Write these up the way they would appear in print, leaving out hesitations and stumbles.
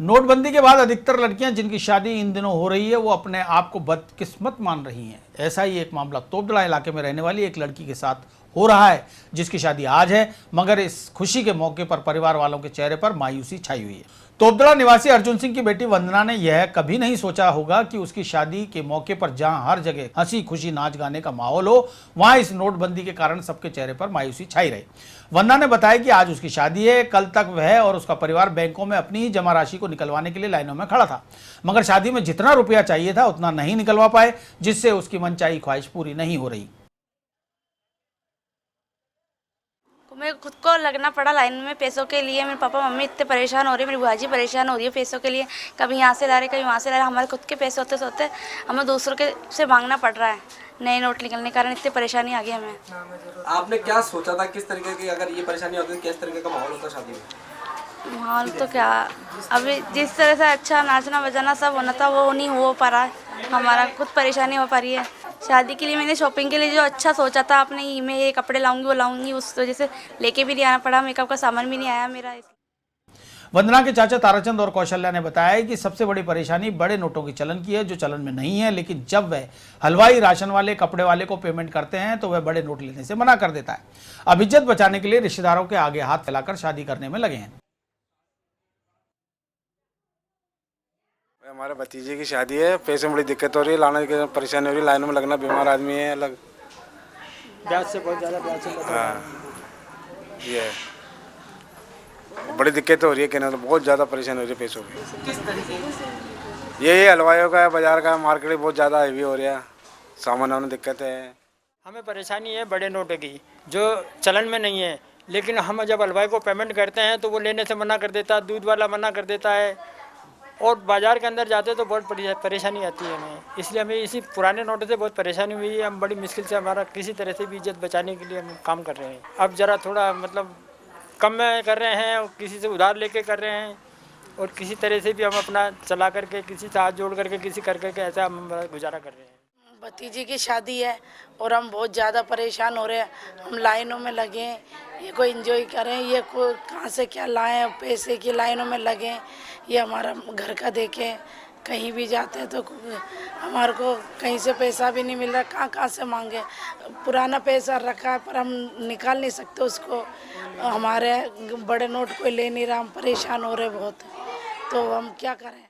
नोटबंदी के बाद अधिकतर लड़कियां जिनकी शादी इन दिनों हो रही है वो अपने आप को बदकिस्मत मान रही हैं। ऐसा ही एक मामला तोपदड़ा इलाके में रहने वाली एक लड़की के साथ हो रहा है जिसकी शादी आज है, मगर इस खुशी के मौके पर परिवार वालों के चेहरे पर मायूसी छाई हुई है। तोपदड़ा निवासी अर्जुन सिंह की बेटी वंदना ने यह कभी नहीं सोचा होगा कि उसकी शादी के मौके पर जहां हर जगह हंसी खुशी नाच गाने का माहौल हो, वहां इस नोटबंदी के कारण सबके चेहरे पर मायूसी छाई रही। वंदना ने बताया कि आज उसकी शादी है। कल तक वह और उसका परिवार बैंकों में अपनी ही जमा राशि को निकलवाने के लिए लाइनों में खड़ा था, मगर शादी में जितना रुपया चाहिए था उतना नहीं निकलवा पाए, जिससे उसकी मनचाही ख्वाहिश पूरी नहीं हो रही। मेरे खुद को लगना पड़ा लाइन में पैसों के लिए। मेरे पापा मम्मी इतने परेशान हो रहे हैं, मेरी बुआ जी परेशान हो रही है पैसों के लिए। कभी यहाँ से ला रहे, कभी वहाँ से ला रहे। हमारे खुद के पैसे होते सोते हमें दूसरों के से मांगना पड़ रहा है। नए नोट निकलने के कारण इतनी परेशानी आ गई हमें। आपने क्या सोचा था, किस तरीके की अगर ये परेशानी होती तो किस तरीके का माहौल होता शादी में? माहौल तो क्या, अभी जिस तरह से अच्छा नाचना बजाना सब होना था वो नहीं हो पा रहा है। हमारा खुद परेशानी हो पा रही है। शादी के लिए मैंने शॉपिंग के लिए जो अच्छा सोचा था अपने ही, मैं ये कपड़े लाऊंगी वो लाऊंगी, उस वजह से लेके भी नहीं आना पड़ा। मेकअप का सामान भी नहीं आया मेरा। वंदना के चाचा ताराचंद और कौशल्या ने बताया कि सबसे बड़ी परेशानी बड़े नोटों की चलन की है, जो चलन में नहीं है। लेकिन जब वह हलवाई, राशन वाले, कपड़े वाले को पेमेंट करते हैं तो वह बड़े नोट लेने से मना कर देता है। अब इज्जत बचाने के लिए रिश्तेदारों के आगे हाथ फैलाकर शादी करने में लगे हैं। हमारे भतीजे की शादी है, पैसे में बड़ी दिक्कत हो रही है, लाने की परेशानी हो रही है, लाइनों में लगना, बीमार आदमी है, अलग ब्याज से बहुत ज़्यादा ब्याज से। हाँ, ये बड़ी दिक्कत हो रही है, कहना तो बहुत ज़्यादा परेशानी हो रही है पैसों की। किस तरीके की? ये हलवाइयों का, बाजार का, मार्केट बहुत ज़्यादा हैवी हो रहा है, सामान आने दिक्कत है। हमें परेशानी है बड़े नोट की, जो चलन में नहीं है। लेकिन हम जब हलवाई को पेमेंट करते हैं तो वो लेने से मना कर देता है, दूध वाला मना कर देता है, और बाज़ार के अंदर जाते तो बहुत परेशानी आती है हमें। इसलिए हमें इसी पुराने नोट से बहुत परेशानी हुई है। हम बड़ी मुश्किल से हमारा किसी तरह से भी इज्जत बचाने के लिए हम काम कर रहे हैं। अब ज़रा थोड़ा मतलब कम में कर रहे हैं, और किसी से उधार लेके कर रहे हैं, और किसी तरह से भी हम अपना चला करके, किसी से हाथ जोड़ करके, किसी कर करके ऐसा हम गुजारा कर रहे हैं। भतीजी की शादी है और हम बहुत ज़्यादा परेशान हो रहे हैं। हम लाइनों में लगे हैं, ये कोई एंजॉय करें, ये कोई कहाँ से क्या लाएं, पैसे की लाइनों में लगे। ये हमारा घर का देखें, कहीं भी जाते हैं तो हमारे को कहीं से पैसा भी नहीं मिल रहा, कहाँ कहाँ से मांगे। पुराना पैसा रखा है पर हम निकाल नहीं सकते उसको। हमारे बड़े नोट कोई ले नहीं रहा, हम परेशान हो रहे बहुत, तो हम क्या करें।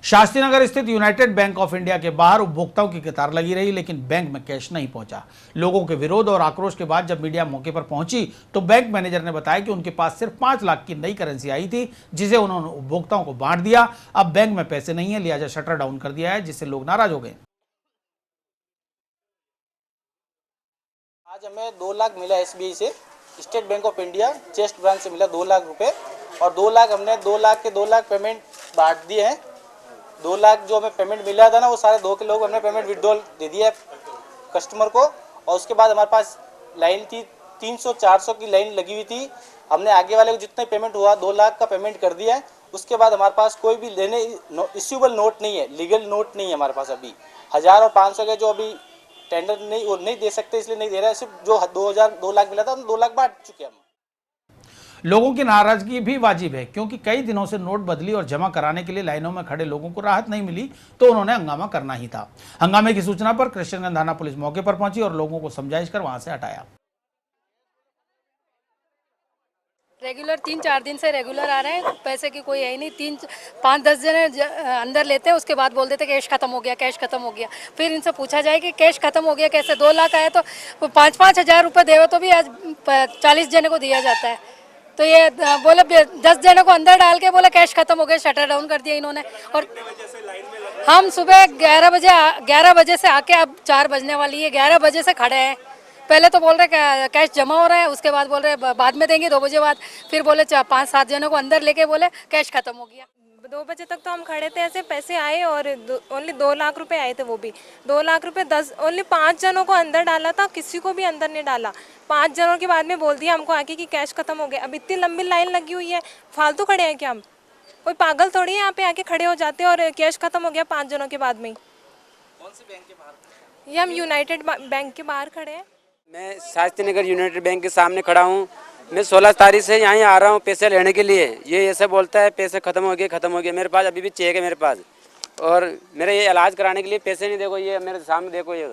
शास्त्री नगर स्थित यूनाइटेड बैंक ऑफ इंडिया के बाहर उपभोक्ताओं की कतार लगी रही, लेकिन बैंक में कैश नहीं पहुंचा। लोगों के विरोध और आक्रोश के बाद जब मीडिया मौके पर पहुंची तो बैंक मैनेजर ने बताया कि उनके पास सिर्फ 5 लाख की नई करेंसी आई थी, जिसे उन्होंने उपभोक्ताओं को बांट दिया। अब बैंक में पैसे नहीं है, लिहाजा शटर डाउन कर दिया है, जिससे लोग नाराज हो गए। आज हमें 2 लाख मिला SBI से, state bank of India chest branch से मिला 2 लाख रुपए, और 2 लाख हमने 2 लाख के 2 लाख पेमेंट बांट दिए हैं। 2 लाख जो हमें पेमेंट मिला था ना, वो सारे 2 के लोग हमने पेमेंट विड्रॉल दे दिया है कस्टमर को। और उसके बाद हमारे पास लाइन थी 300-400 की लाइन लगी हुई थी। हमने आगे वाले को जितना पेमेंट हुआ 2 लाख का पेमेंट कर दिया है। उसके बाद हमारे पास कोई भी इश्यूबल नोट नहीं है, लीगल नोट नहीं है हमारे पास अभी। 1000 और 500 के जो अभी टेंडर नहीं, वो नहीं दे सकते, इसलिए नहीं दे रहा है। सिर्फ जो 2 लाख मिला था, हम 2 लाख बांट चुके हैं। लोगों की नाराजगी भी वाजिब है, क्योंकि कई दिनों से नोट बदली और जमा कराने के लिए लाइनों में खड़े लोगों को राहत नहीं मिली, तो उन्होंने हंगामा करना ही था। हंगामे की सूचना पर कृष्णगंज थाना पुलिस मौके पर पहुंची और लोगों को समझाइश कर वहां से हटाया। रेगुलर 3-4 दिन से रेगुलर आ रहे हैं, पैसे की कोई है ही नहीं। 5-10 जने अंदर लेते हैं, उसके बाद बोल देते कैश खत्म हो गया, कैश खत्म हो गया। फिर इनसे पूछा जाए कि कैश खत्म हो गया कैसे, 2 लाख आए तो 5-5 हज़ार रुपये देवे तो भी आज 40 जने को दिया जाता है। तो ये बोले 10 जने को अंदर डाल के बोले कैश खत्म हो गया, शटर डाउन कर दिया इन्होंने। और हम सुबह 11 बजे से आके अब 4 बजने वाली है, 11 बजे से खड़े हैं। पहले तो बोल रहे कैश जमा हो रहा है, उसके बाद बोल रहे बाद में देंगे 2 बजे बाद। फिर बोले 5-7 जनों को अंदर लेके बोले कैश खत्म हो गया। 2 बजे तक तो हम खड़े थे, ऐसे पैसे आए और ओनली 2 लाख रुपए आए थे, वो भी 2 लाख रुपए ओनली 5 जनों को अंदर डाला था, किसी को भी अंदर नहीं डाला। 5 जनों के बाद में बोल दिया हमको आके कि कैश खत्म हो गया। अब इतनी लंबी लाइन लगी हुई है, फालतू खड़े हैं क्या हम? कोई पागल थोड़ी है, यहाँ पे आके खड़े हो जाते हैं और कैश खत्म हो गया 5 जनों के बाद में। कौन से बैंक के बाहर? ये हम यूनाइटेड बैंक के बाहर खड़े हैं। मैं शास्त्री नगर यूनाइटेड बैंक के सामने खड़ा हूँ। मैं 16 तारीख से यहाँ आ रहा हूँ पैसे लेने के लिए। ये ऐसे बोलता है पैसे ख़त्म हो गए। मेरे पास अभी भी चेक है मेरे पास, और मेरे ये इलाज कराने के लिए पैसे नहीं। देखो ये मेरे सामने देखो, ये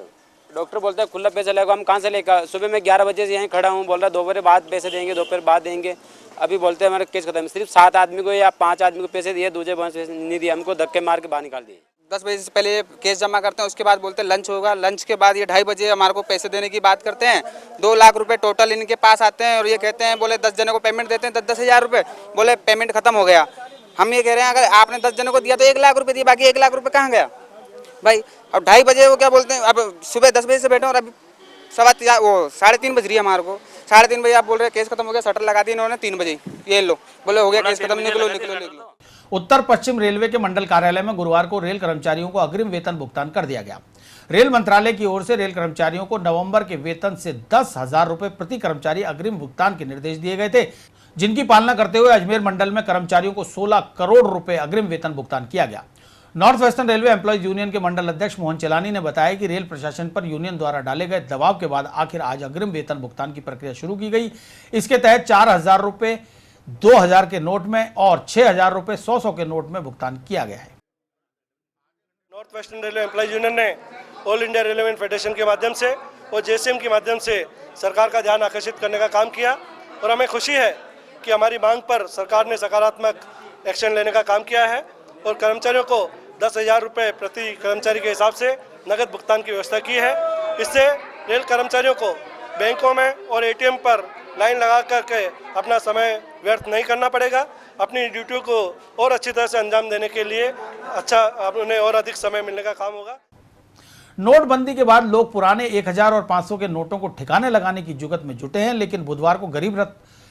डॉक्टर बोलता है खुला पैसा लगेगा। हम कहाँ से लेकर? सुबह मैं 11 बजे से यहीं खड़ा हूँ, बोल रहा दोपहर बाद पैसे देंगे, दोपहर बाद देंगे। अभी बोलते हैं हमारा केस खत्म। सिर्फ 7 आदमी को या 5 आदमी को पैसे दिए, दूसरे पैसे नहीं दिए। हमको धक्के मार के बाहर निकाल दिए। 10 बजे से पहले केस जमा करते हैं, उसके बाद बोलते हैं लंच होगा। लंच के बाद ये 2:30 बजे हमारे को पैसे देने की बात करते हैं। 2 लाख रुपए टोटल इनके पास आते हैं, और ये कहते हैं बोले 10 जनों को पेमेंट देते हैं 10-10 हज़ार रुपये। बोले पेमेंट खत्म हो गया। हम ये कह रहे हैं अगर आपने 10 जनों को दिया तो 1 लाख रुपये दिए, बाकी 1 लाख रुपये कहाँ गया भाई? अब 2:30 बजे वो क्या बोलते हैं, अब सुबह 10 बजे से बैठे और अभी 3:15 बज रही है हमारे को। 3:30 बजे आप बोल रहे हैं केस खत्म हो गया, शटर लगा दी इन्होंने 3 बजे। ये लो बोले हो गया केस खत्म, निकलो। उत्तर पश्चिम रेलवे के मंडल कार्यालय में गुरुवार को रेल कर्मचारियों को अग्रिम वेतन भुगतान कर दिया गया। रेल मंत्रालय की ओर से रेल कर्मचारियों को नवंबर के वेतन से 10,000 रुपए प्रति कर्मचारी अग्रिम भुगतान के निर्देश दिए गए थे, जिनकी पालना करते हुए अजमेर मंडल में कर्मचारियों को 16 करोड़ रुपए अग्रिम वेतन भुगतान किया गया। North western railway employees union के मंडल अध्यक्ष मोहन चेलानी ने बताया कि रेल प्रशासन पर यूनियन द्वारा डाले गए दबाव के बाद आखिर आज अग्रिम वेतन भुगतान की प्रक्रिया शुरू की गई। इसके तहत 4,000 रुपए 2,000 के नोट में और 6,000 रुपए 100 के नोट में भुगतान किया गया है। North western railway employees union ने ऑल इंडिया रेलवे फेडरेशन के माध्यम से और जेसीएम के माध्यम से सरकार का ध्यान आकर्षित करने का काम किया, और हमें खुशी है कि हमारी मांग पर सरकार ने सकारात्मक एक्शन लेने का काम किया है, और कर्मचारियों को 10,000 रुपये प्रति कर्मचारी के हिसाब से नगद भुगतान की व्यवस्था की है। इससे रेल कर्मचारियों को बैंकों में और एटीएम पर लाइन लगा करके अपना समय व्यर्थ नहीं करना पड़ेगा। अपनी ड्यूटी को और अच्छी तरह से अंजाम देने के लिए उन्हें और अधिक समय मिलने का काम होगा। नोटबंदी के बाद लोग पुराने 1,000 और 500 के नोटों को ठिकाने लगाने की जुगत में जुटे हैं, लेकिन बुधवार को गरीब रथ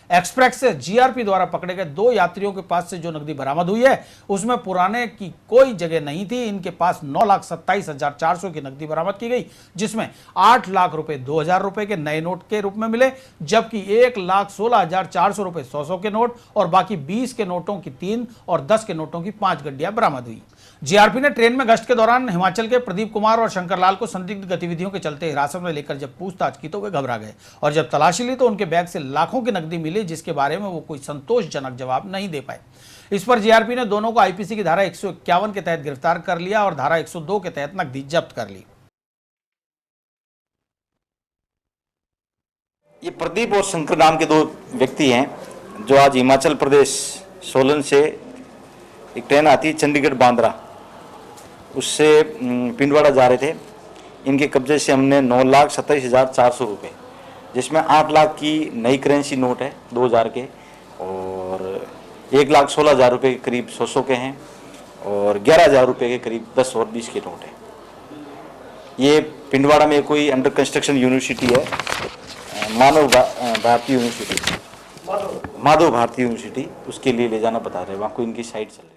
एक्सप्रेस से जीआरपी द्वारा पकड़े गए 2 यात्रियों के पास से जो नकदी बरामद हुई है उसमें पुराने की कोई जगह नहीं थी। इनके पास 9,27,400 की नकदी बरामद की गई, जिसमें 8 लाख रुपए 2,000 रुपए के नए नोट के रूप में मिले, जबकि 1,16,400 रुपए 100 के नोट और बाकी 20 के नोटों की 3 और 10 के नोटों की 5 गड्डियां बरामद हुई। जीआरपी ने ट्रेन में गश्त के दौरान हिमाचल के प्रदीप कुमार और शंकर लाल को संदिग्ध गतिविधियों के चलते हिरासत में लेकर जब पूछताछ की तो वे घबरा गए, और जब तलाशी ली तो उनके बैग से लाखों की नकदी मिली, जिसके बारे में वो कोई संतोषजनक जवाब नहीं दे पाए। इस पर जीआरपी ने दोनों को आईपीसी की धारा 151 के तहत गिरफ्तार कर लिया और धारा 102 के तहत नकदी जब्त कर ली। ये प्रदीप और शंकर नाम के 2 व्यक्ति हैं जो आज हिमाचल प्रदेश सोलन से एक ट्रेन आती है चंडीगढ़ बांद्रा, उससे पिंडवाड़ा जा रहे थे। इनके कब्जे से हमने 9,27,400 रुपये, जिसमें 8 लाख की नई करेंसी नोट है 2,000 के, और 1,16,000 रुपये के करीब 100 के हैं, और 11,000 रुपये के करीब 10 और 20 के नोट हैं। ये पिंडवाड़ा में कोई अंडर कंस्ट्रक्शन यूनिवर्सिटी है, माधव भारती यूनिवर्सिटी, उसके लिए ले जाना बता रहे हैं। वहाँ को इनकी साइट चल रही है।